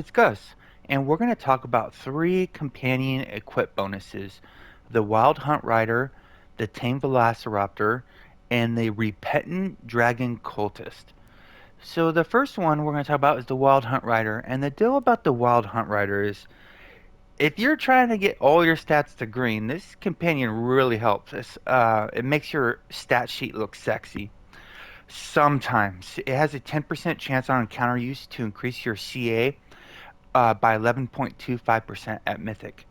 discuss. And we're going to talk about three companion equip bonuses: the Wild Hunt Rider, the Tame Velociraptor, and the Repentant Dragon Cultist. So, the first one we're going to talk about is the Wild Hunt Rider. And the deal about the Wild Hunt Rider is if you're trying to get all your stats to green, this companion really helps. It makes your stat sheet look sexy. Sometimes it has a 10% chance on encounter use to increase your CA by 11.25% at Mythic.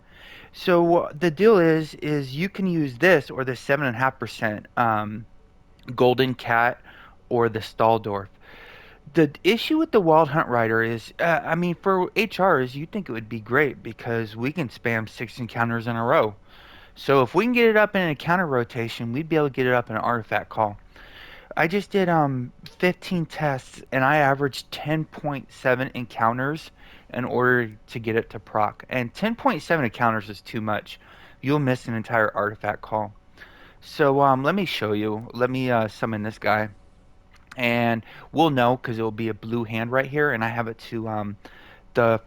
So the deal is you can use this or the 7.5% Golden Cat or the Stalldorf. The issue with the Wild Hunt Rider is, I mean, for HRs, you'd think it would be great because we can spam 6 encounters in a row. So if we can get it up in an encounter rotation, we'd be able to get it up in an artifact call. I just did 15 tests and I averaged 10.7 encounters in order to get it to proc. And 10.7 encounters is too much. You'll miss an entire artifact call. So let me show you. Let me summon this guy, and we'll know because it'll be a blue hand right here, and I have it to the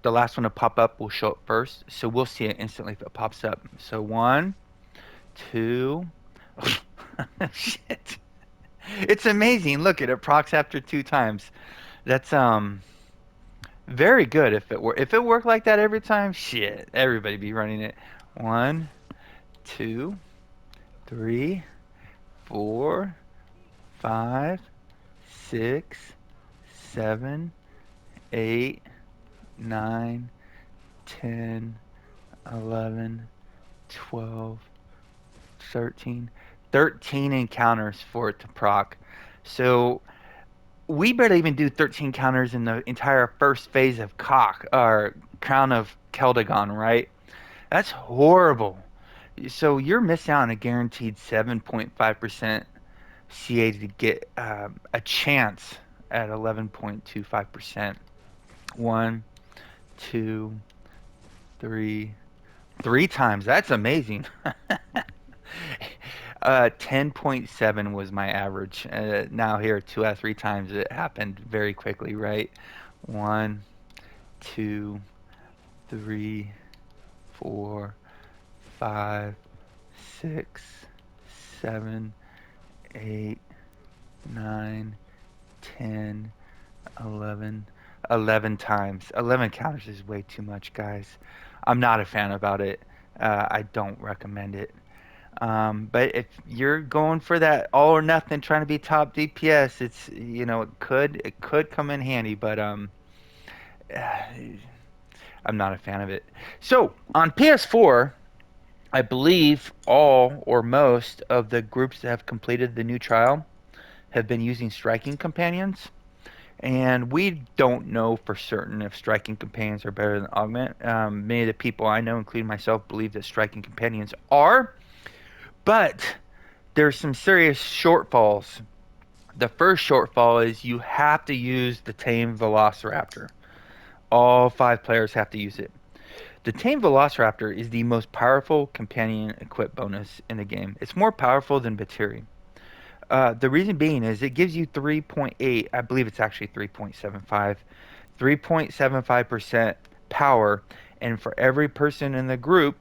last one to pop up will show up first. So we'll see it instantly if it pops up. So one, two. Shit. It's amazing. Look at it procs after 2 times. That's very good if it worked like that every time, shit, everybody be running it. One, two, three, four, five, six, seven, eight, nine, 10, 11, 12, 13. 13 encounters for it to proc. So we barely even do 13 counters in the entire first phase of Cock or Crown of Keldagon, right? That's horrible. So you're missing out on a guaranteed 7.5% CA to get a chance at 11.25%. One, two, three, 3 times. That's amazing. 10.7 was my average. Now here, 2 out of 3 times it happened very quickly, right? One, two, three, four, five, six, seven, eight, nine, 10, 11. 11 times. 11 counters is way too much, guys. I'm not a fan about it. I don't recommend it. But if you're going for that all or nothing, trying to be top DPS, it's it could come in handy, but I'm not a fan of it. So on PS4, I believe all or most of the groups that have completed the new trial have been using striking companions. And we don't know for certain if striking companions are better than augment. Many of the people I know, including myself, believe that striking companions are, but there's some serious shortfalls. The first shortfall is you have to use the Tame Velociraptor. All 5 players have to use it. The Tame Velociraptor is the most powerful companion equip bonus in the game. It's more powerful than Batiri. The reason being is it gives you 3.8, I believe it's actually 3.75, 3.75% power, and for every person in the group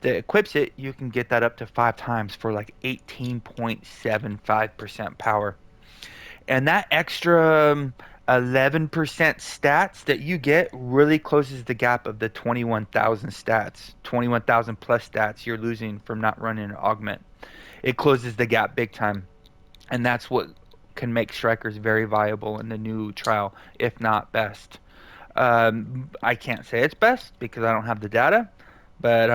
that equips it, you can get that up to 5 times for like 18.75% power. And that extra 11% stats that you get really closes the gap of the 21,000 stats, 21,000 plus stats you're losing from not running an augment. It closes the gap big time. And that's what can make strikers very viable in the new trial, if not best. I can't say it's best because I don't have the data, but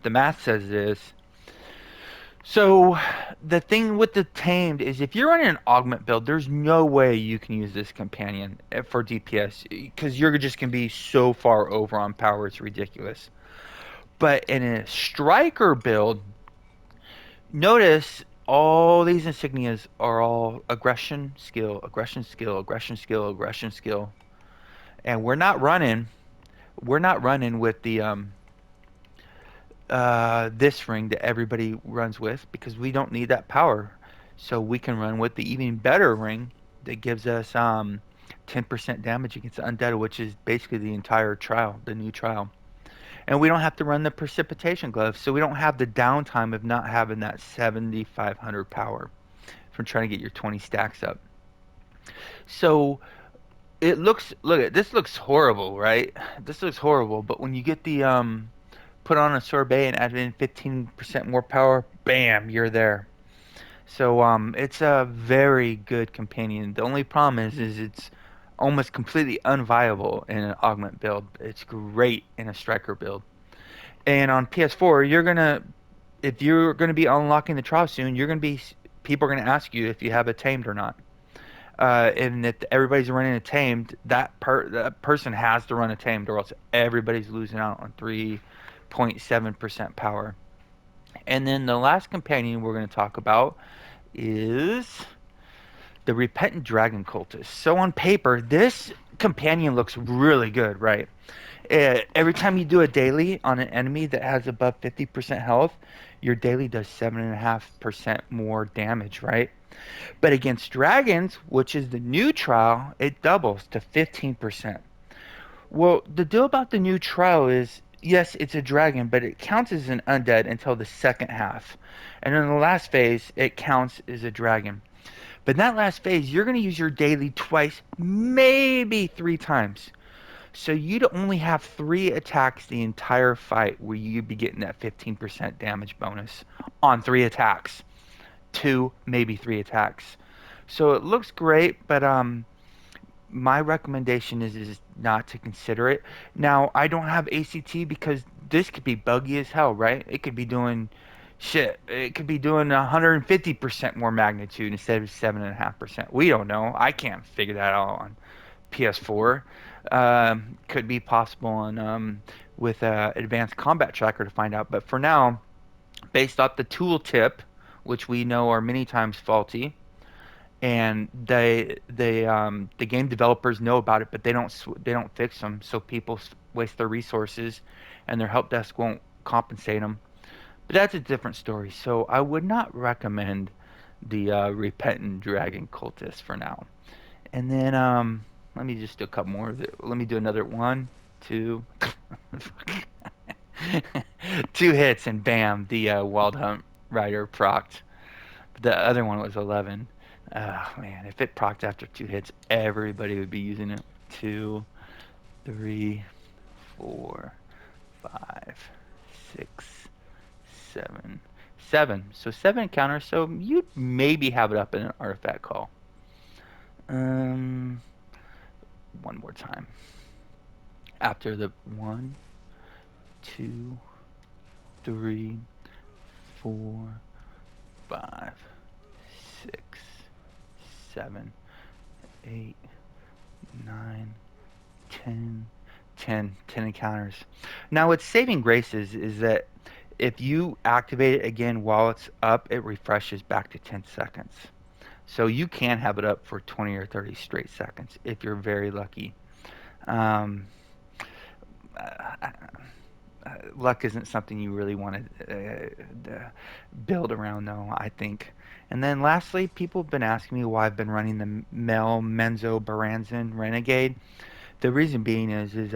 the math says it is. So the thing with the tamed is if you're running an augment build, there's no way you can use this companion for DPS because you're just gonna be so far over on power, it's ridiculous. But in a striker build, notice all these insignias are all aggression, skill, aggression, skill, aggression, skill, aggression, skill, and we're not running with the this ring that everybody runs with because we don't need that power. So we can run with the even better ring that gives us 10% damage against the undead, which is basically the entire trial, the new trial. And we don't have to run the precipitation glove, so we don't have the downtime of not having that 7,500 power from trying to get your 20 stacks up. So it looks, look at this, looks horrible, right? This looks horrible, but when you get the put on a sorbet and add in 15% more power, bam, you're there. So it's a very good companion. The only problem is it's almost completely unviable in an augment build. It's great in a striker build. And on PS4, if you're gonna be unlocking the trial soon, people are gonna ask you if you have a tamed or not. And if everybody's running a tamed, that person has to run a tamed, or else everybody's losing out on 3.7% power. And then the last companion we're going to talk about is the Repentant Dragon Cultist. So on paper, this companion looks really good, right? Every time you do a daily on an enemy that has above 50% health, your daily does 7.5% more damage, right? But against dragons, which is the new trial, it doubles to 15%. Well, the deal about the new trial is, yes, it's a dragon, but it counts as an undead until the second half. And in the last phase, it counts as a dragon. But in that last phase, you're going to use your daily twice, maybe 3 times. So you'd only have 3 attacks the entire fight where you'd be getting that 15% damage bonus on 3 attacks. 2, maybe 3 attacks. So it looks great, but my recommendation is not to consider it. Now, I don't have ACT because this could be buggy as hell, right? It could be doing shit. It could be doing 150% more magnitude instead of 7.5%. We don't know. I can't figure that out on PS4. Could be possible on with advanced combat tracker to find out. But for now, based off the tooltip, which we know are many times faulty, and the game developers know about it, but they don't fix them, so people waste their resources, and their help desk won't compensate them. But that's a different story. So I would not recommend the Repentant Dragon Cultist for now. And then let me just do a couple more. Let me do another one, two, 2 hits, and bam, the Wild Hunt Rider procced. The other one was 11. Oh man, if it procced after 2 hits, everybody would be using it. 2, 3, 4, 5, 6, 7. 7. So 7 encounters, so you'd maybe have it up in an artifact call. One more time. After the 1, 2, 3, 4, 5, 6, 7, 8, 9, 10, 10 encounters. Now, what's saving grace is that if you activate it again while it's up, it refreshes back to 10 seconds. So you can have it up for 20 or 30 straight seconds if you're very lucky. Um, uh, Luck isn't something you really want to build around, though, I think. And then lastly, people have been asking me why I've been running the Mel Menzo Baranzan Renegade. The reason being is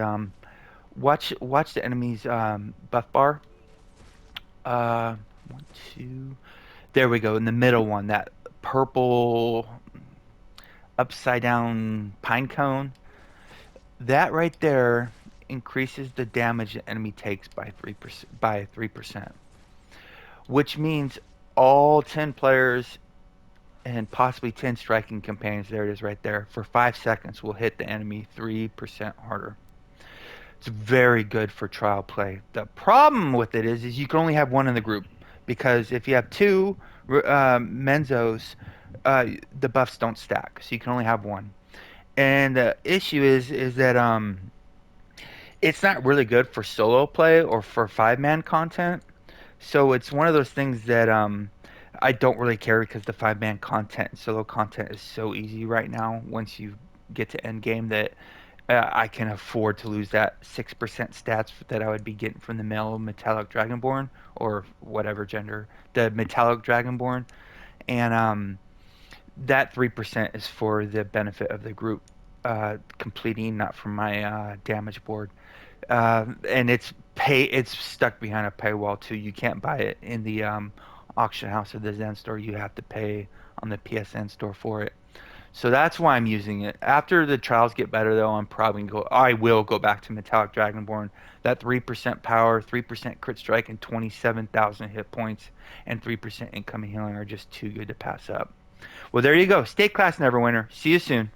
watch the enemy's buff bar. 1, 2. There we go. In the middle one, that purple upside down pine cone. That right there increases the damage the enemy takes by 3%, which means all 10 players and possibly 10 striking companions, there it is right there, for 5 seconds will hit the enemy 3% harder. It's very good for trial play. The problem with it is you can only have one in the group, because if you have 2 Menzos, the buffs don't stack, so you can only have one. And the issue is that it's not really good for solo play or for 5-man content. So it's one of those things that I don't really care, because the 5-man content and solo content is so easy right now once you get to end game, that I can afford to lose that 6% stats that I would be getting from the male metallic dragonborn, or whatever gender, the metallic dragonborn. And that 3% is for the benefit of the group. completing, not from my damage board. And it's stuck behind a paywall too. You can't buy it in the auction house or the Zen store. You have to pay on the PSN store for it. So that's why I'm using it. After the trials get better, though, I will go back to Metallic Dragonborn. That 3% power, 3% crit strike, and 27,000 hit points, and 3% incoming healing are just too good to pass up. Well, there you go. Stay class, Neverwinter. See you soon.